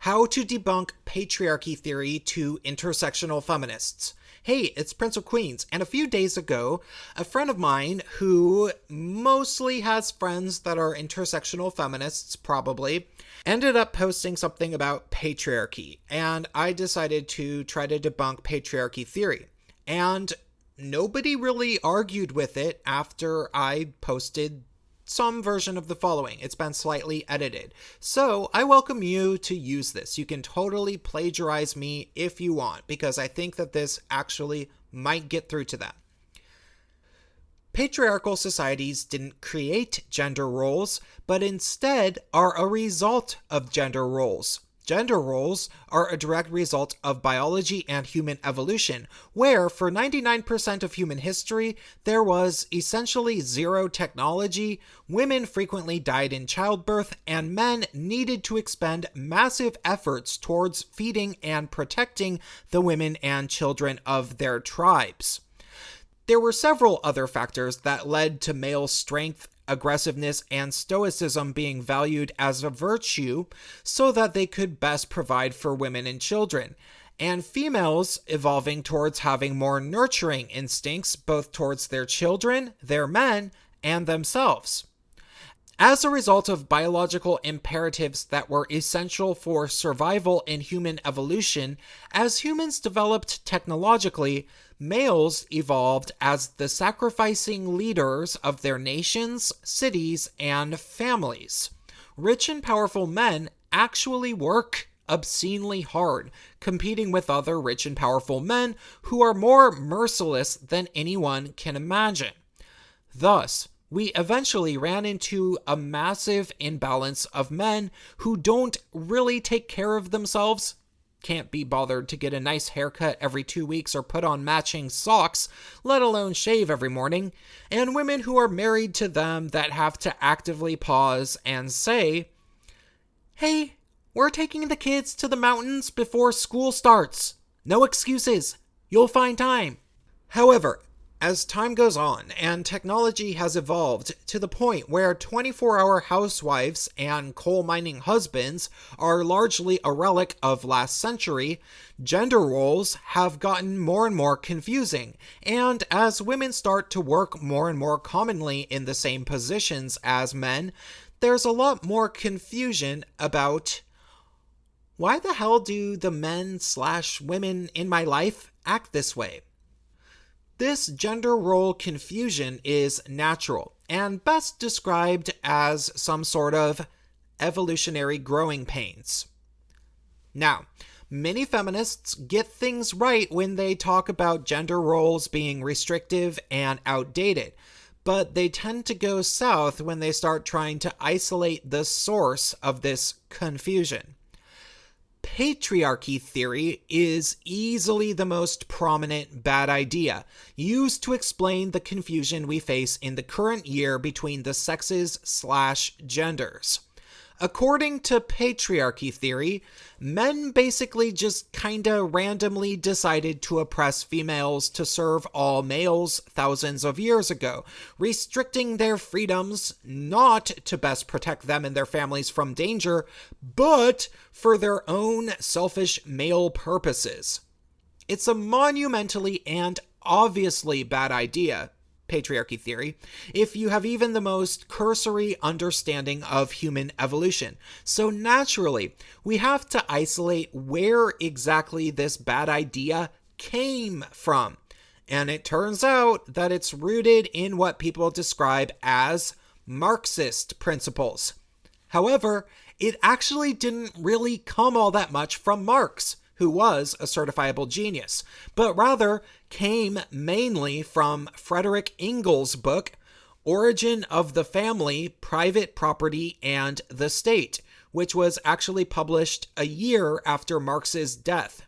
How to Debunk Patriarchy Theory to Intersectional Feminists. Hey, it's Prince of Queens, and a few days ago, a friend of mine who mostly has friends that are intersectional feminists, probably, ended up posting something about patriarchy, and I decided to try to debunk patriarchy theory. And nobody really argued with it after I posted some version of the following. It's been slightly edited. So I welcome you to use this. You can totally plagiarize me if you want, because I think that this actually might get through to them. Patriarchal societies didn't create gender roles, but instead are a result of gender roles. Gender roles are a direct result of biology and human evolution, where for 99% of human history, there was essentially zero technology, women frequently died in childbirth, and men needed to expend massive efforts towards feeding and protecting the women and children of their tribes. There were several other factors that led to male strength, aggressiveness, and stoicism being valued as a virtue so that they could best provide for women and children, and females evolving towards having more nurturing instincts both towards their children, their men, and themselves. As a result of biological imperatives that were essential for survival in human evolution, as humans developed technologically, males evolved as the sacrificing leaders of their nations, cities, and families. Rich and powerful men actually work obscenely hard, competing with other rich and powerful men who are more merciless than anyone can imagine. Thus, we eventually ran into a massive imbalance of men who don't really take care of themselves, can't be bothered to get a nice haircut every 2 weeks or put on matching socks, let alone shave every morning, and women who are married to them that have to actively pause and say, "Hey, we're taking the kids to the mountains before school starts. No excuses. You'll find time." However, as time goes on and technology has evolved to the point where 24-hour housewives and coal mining husbands are largely a relic of last century, gender roles have gotten more and more confusing. And as women start to work more and more commonly in the same positions as men, there's a lot more confusion about why the hell do the men/women in my life act this way? This gender role confusion is natural and best described as some sort of evolutionary growing pains. Now, many feminists get things right when they talk about gender roles being restrictive and outdated, but they tend to go south when they start trying to isolate the source of this confusion. Patriarchy theory is easily the most prominent bad idea, used to explain the confusion we face in the current year between the sexes/genders. According to patriarchy theory, men basically just kinda randomly decided to oppress females to serve all males thousands of years ago, restricting their freedoms not to best protect them and their families from danger, but for their own selfish male purposes. It's a monumentally and obviously bad idea, patriarchy theory, if you have even the most cursory understanding of human evolution. So naturally, we have to isolate where exactly this bad idea came from. And it turns out that it's rooted in what people describe as Marxist principles. However, it actually didn't really come all that much from Marx, who was a certifiable genius, but rather came mainly from Frederick Engels' book, Origin of the Family, Private Property, and the State, which was actually published a year after Marx's death.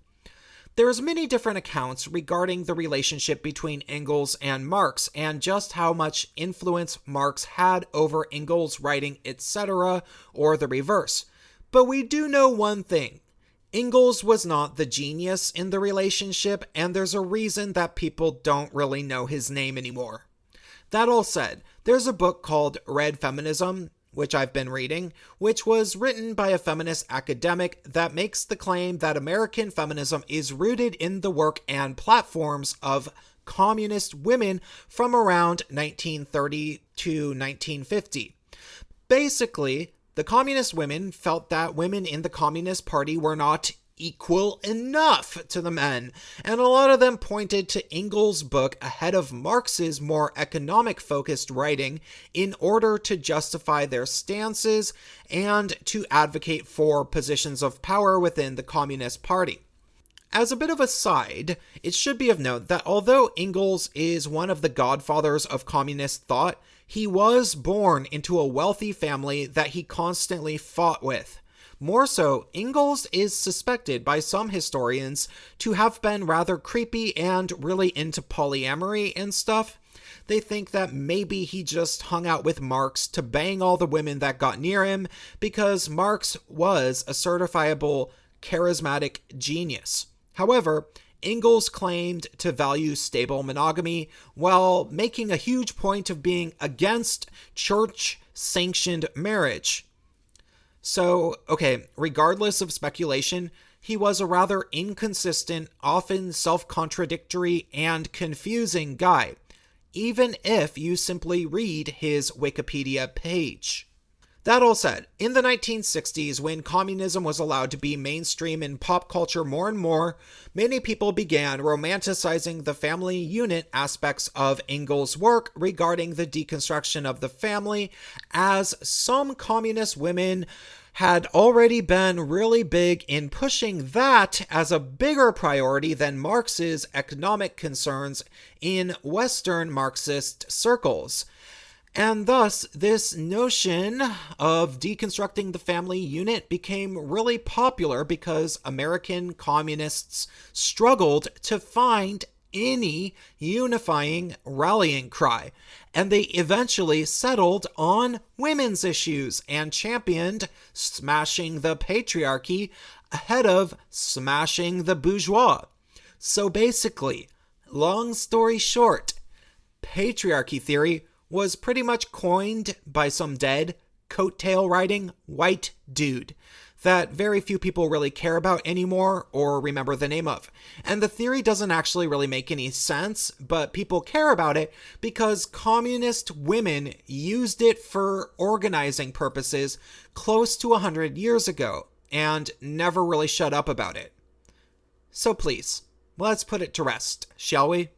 There's many different accounts regarding the relationship between Engels and Marx, and just how much influence Marx had over Engels' writing, etc., or the reverse. But we do know one thing. Engels was not the genius in the relationship, and there's a reason that people don't really know his name anymore. That all said, there's a book called Red Feminism, which I've been reading, which was written by a feminist academic that makes the claim that American feminism is rooted in the work and platforms of communist women from around 1930 to 1950. Basically, the communist women felt that women in the Communist Party were not equal enough to the men, and a lot of them pointed to Engels' book ahead of Marx's more economic-focused writing in order to justify their stances and to advocate for positions of power within the Communist Party. As a bit of a side, it should be of note that although Engels is one of the godfathers of communist thought, he was born into a wealthy family that he constantly fought with. More so, Engels is suspected by some historians to have been rather creepy and really into polyamory and stuff. They think that maybe he just hung out with Marx to bang all the women that got near him because Marx was a certifiable charismatic genius. However, Engels claimed to value stable monogamy while making a huge point of being against church-sanctioned marriage. So, regardless of speculation, he was a rather inconsistent, often self-contradictory, and confusing guy, even if you simply read his Wikipedia page. That all said, in the 1960s, when communism was allowed to be mainstream in pop culture more and more, many people began romanticizing the family unit aspects of Engels' work regarding the deconstruction of the family, as some communist women had already been really big in pushing that as a bigger priority than Marx's economic concerns in Western Marxist circles. And thus, this notion of deconstructing the family unit became really popular because American communists struggled to find any unifying rallying cry, and they eventually settled on women's issues and championed smashing the patriarchy ahead of smashing the bourgeois. So basically, long story short, patriarchy theory was pretty much coined by some dead, coattail-riding white dude that very few people really care about anymore or remember the name of. And the theory doesn't actually really make any sense, but people care about it because communist women used it for organizing purposes close to 100 years ago and never really shut up about it. So please, let's put it to rest, shall we?